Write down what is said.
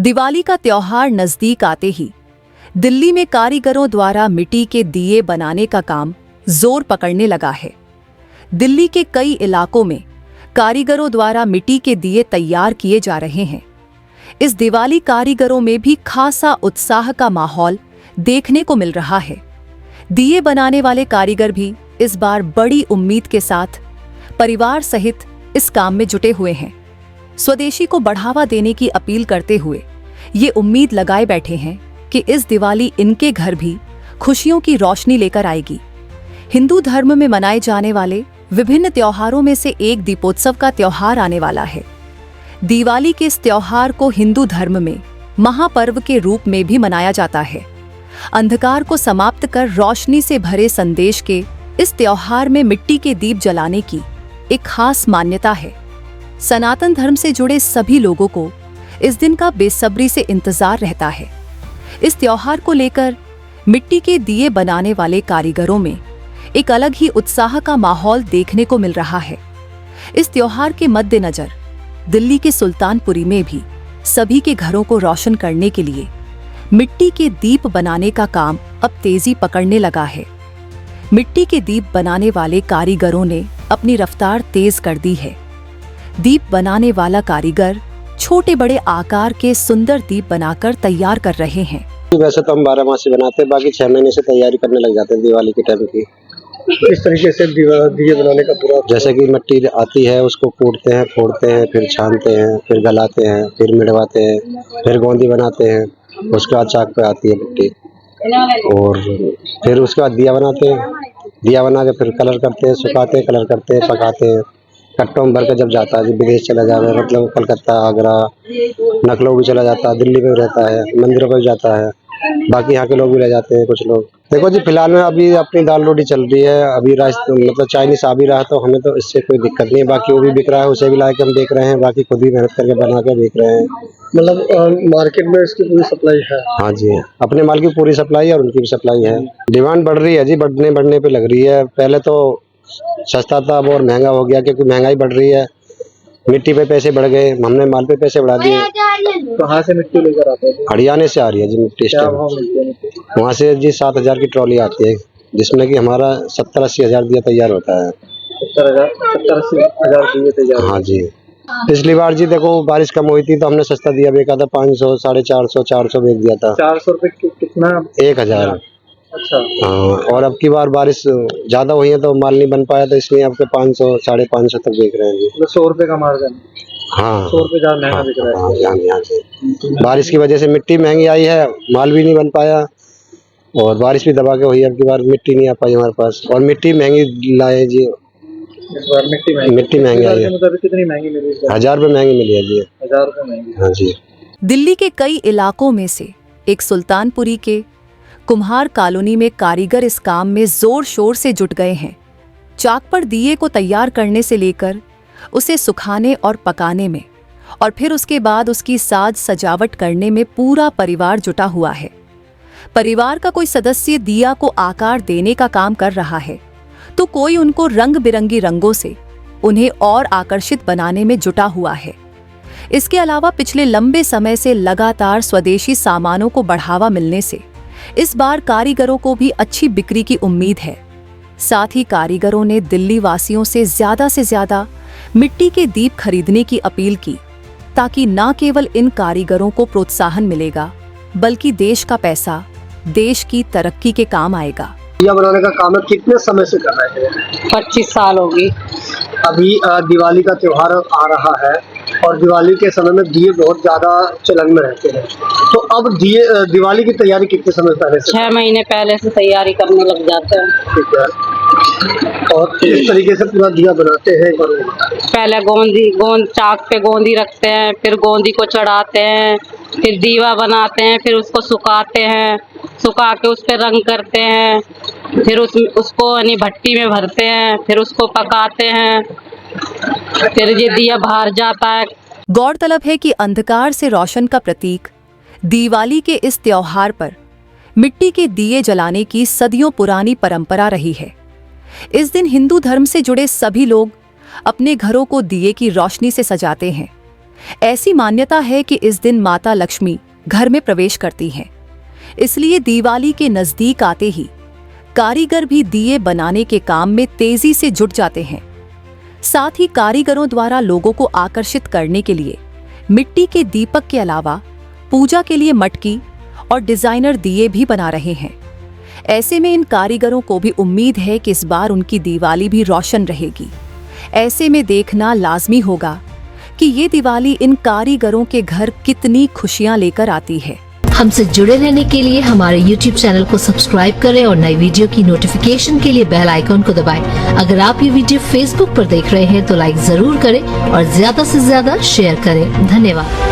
दिवाली का त्योहार नजदीक आते ही दिल्ली में कारीगरों द्वारा मिट्टी के दिए बनाने का काम जोर पकड़ने लगा है। दिल्ली के कई इलाकों में कारीगरों द्वारा मिट्टी के दिए तैयार किए जा रहे हैं। इस दिवाली कारीगरों में भी खासा उत्साह का माहौल देखने को मिल रहा है। दिए बनाने वाले कारीगर भी इस बार बड़ी उम्मीद के साथ परिवार सहित इस काम में जुटे हुए हैं। स्वदेशी को बढ़ावा देने की अपील करते हुए ये उम्मीद लगाए बैठे हैं कि इस दिवाली इनके घर भी खुशियों की रोशनी लेकर आएगी। हिंदू धर्म में मनाए जाने वाले विभिन्न त्योहारों में से एक दीपोत्सव का त्योहार आने वाला है। दिवाली के इस त्योहार को हिंदू धर्म में महापर्व के रूप में भी मनाया जाता है। अंधकार को समाप्त कर रोशनी से भरे संदेश के इस त्योहार में मिट्टी के दीप जलाने की एक खास मान्यता है। सनातन धर्म से जुड़े सभी लोगों को इस दिन का बेसब्री से इंतजार रहता है। इस त्योहार को लेकर मिट्टी के दिए बनाने वाले कारीगरों में एक अलग ही उत्साह का माहौल देखने को मिल रहा है। इस त्योहार के मद्देनजर दिल्ली के सुल्तानपुरी में भी सभी के घरों को रोशन करने के लिए मिट्टी के दीप बनाने का काम अब तेजी पकड़ने लगा है। मिट्टी के दीप बनाने वाले कारीगरों ने अपनी रफ्तार तेज कर दी है। दीप बनाने वाला कारीगर छोटे बड़े आकार के सुंदर दीप बनाकर तैयार कर रहे हैं। वैसे तो हम 12 माह से बनाते हैं, बाकी 6 महीने से तैयारी करने लग जाते हैं दिवाली के टाइम की। इस तरीके से दिए बनाने का पूरा, जैसे कि मिट्टी आती है उसको कूटते हैं, फोड़ते हैं, फिर छानते हैं, फिर गलाते हैं, फिर मिड़वाते हैं, फिर गोंदी बनाते हैं। उसके बाद चाक पे आती है मिट्टी और फिर उसके बाद दिया बनाते हैं। दिया बना के फिर कलर करते हैं, सुखाते हैं, कलर करते हैं, पकाते हैं। कट्टों में भर के जब जाता है, जब विदेश चला जाता है, मतलब कलकत्ता, आगरा, लखनऊ भी चला जाता है, दिल्ली में भी रहता है, मंदिरों पर भी जाता है। बाकी यहाँ के लोग भी ले जाते हैं कुछ लोग। देखो जी, फिलहाल में अभी अपनी दाल रोटी चल रही है। अभी मतलब चाइनीज आ भी रहा है तो हमें तो इससे कोई दिक्कत नहीं है। बाकी वो भी बिक रहा है, उसे भी ला के हम बेच रहे हैं। बाकी खुद ही मेहनत करके बना के बेच रहे हैं। मतलब मार्केट में इसकी पूरी सप्लाई है। हाँ जी, अपने माल की पूरी सप्लाई है और उनकी भी सप्लाई है। डिमांड बढ़ रही है जी, बढ़ने पे लग रही है। पहले तो सस्ता था, अब और महंगा हो गया क्योंकि महंगाई बढ़ रही है। मिट्टी पे पैसे बढ़ गए, हमने माल पे पैसे बढ़ा दिए। कहाँ से मिट्टी लेकर आते हैं? हरियाणा से आ रही है जी मिट्टी। वहाँ से जी 7,000 की ट्रॉली आती है, जिसमें कि हमारा 70-80 हजार दिया तैयार होता है। 70-80 हजार दिए तैयार। हाँ जी, पिछली बार जी देखो बारिश कम हुई थी तो हमने सस्ता दिया बेचा था। 500, 450, 400 बेच दिया था। 400 रुपए कितना? 1,000। अच्छा। हाँ, और अब की बार बारिश ज्यादा हुई है तो माल नहीं बन पाया, तो इसलिए आपके 500, 550 तक बेच रहे हैं जी। 100 रुपए का मार्जिन। हाँ, 100 रुपए ज्यादा महंगा बिक रहा है। यहाँ से बारिश की वजह से मिट्टी महंगी आई है, माल भी नहीं बन पाया और बारिश भी दबा के हुई। अब की बार मिट्टी नहीं आ पाई हमारे पास और मिट्टी महंगी लाए जी। इस बार मिट्टी महंगी आई है। मतलब कितनी महंगी मिली? 1,000 रुपए महंगी मिली है जी। 1000 रुपए महंगी। हाँ जी। दिल्ली के कई इलाकों में से एक सुल्तानपुरी के कुम्हार कॉलोनी में कारीगर इस काम में जोर शोर से जुट गए हैं। चाक पर दिए को तैयार करने से लेकर उसे सुखाने और पकाने में और फिर उसके बाद उसकी साज सजावट करने में पूरा परिवार जुटा हुआ है। परिवार का कोई सदस्य दिया को आकार देने का काम कर रहा है तो कोई उनको रंग बिरंगी रंगों से उन्हें और आकर्षित बनाने में जुटा हुआ है। इसके अलावा पिछले लंबे समय से लगातार स्वदेशी सामानों को बढ़ावा मिलने से इस बार कारीगरों को भी अच्छी बिक्री की उम्मीद है। साथ ही कारीगरों ने दिल्ली वासियों से ज्यादा मिट्टी के दीप खरीदने की अपील की ताकि न केवल इन कारीगरों को प्रोत्साहन मिलेगा बल्कि देश का पैसा देश की तरक्की के काम आएगा। दिया बनाने का काम है, कितने समय से कर रहे हैं? 25 साल होगी। अभी दिवाली का त्योहार आ रहा है और दिवाली के समय में दिए बहुत ज्यादा चलन में रहते हैं, तो अब दिवाली की तैयारी कितने समय पहले से? 6 महीने पहले से तैयारी करने लग जाते हैं। ठीक है। और किस तरीके से पूरा दिया बनाते हैं? पहले गोंद चाक पे गोंदी रखते हैं, फिर गोंदी को चढ़ाते हैं, फिर दीवा बनाते हैं, फिर उसको सुखाते हैं, सुखा के उस पे रंग करते हैं, फिर उसको भट्टी में भरते हैं, फिर उसको पकाते हैं, फिर ये दिया बाहर जाता है। गौरतलब है कि अंधकार से रोशन का प्रतीक दिवाली के इस त्योहार पर मिट्टी के दिए जलाने की सदियों पुरानी परंपरा रही है। इस दिन हिंदू धर्म से जुड़े सभी लोग अपने घरों को दिए की रोशनी से सजाते हैं। ऐसी मान्यता है कि इस दिन माता लक्ष्मी घर में प्रवेश करती हैं। इसलिए दिवाली के नजदीक आते ही कारीगर भी दिए बनाने के काम में तेजी से जुट जाते हैं। साथ ही कारीगरों द्वारा लोगों को आकर्षित करने के लिए मिट्टी के दीपक के अलावा पूजा के लिए मटकी और डिजाइनर दिए भी बना रहे हैं। ऐसे में इन कारीगरों को भी उम्मीद है कि इस बार उनकी दिवाली भी रोशन रहेगी। ऐसे में देखना लाजमी होगा कि ये दिवाली इन कारीगरों के घर कितनी खुशियां लेकर आती है। हमसे जुड़े रहने के लिए हमारे YouTube चैनल को सब्सक्राइब करें और नई वीडियो की नोटिफिकेशन के लिए बेल आइकॉन को दबाएं। अगर आप ये वीडियो Facebook पर देख रहे हैं तो लाइक जरूर करें और ज्यादा से ज्यादा शेयर करें। धन्यवाद।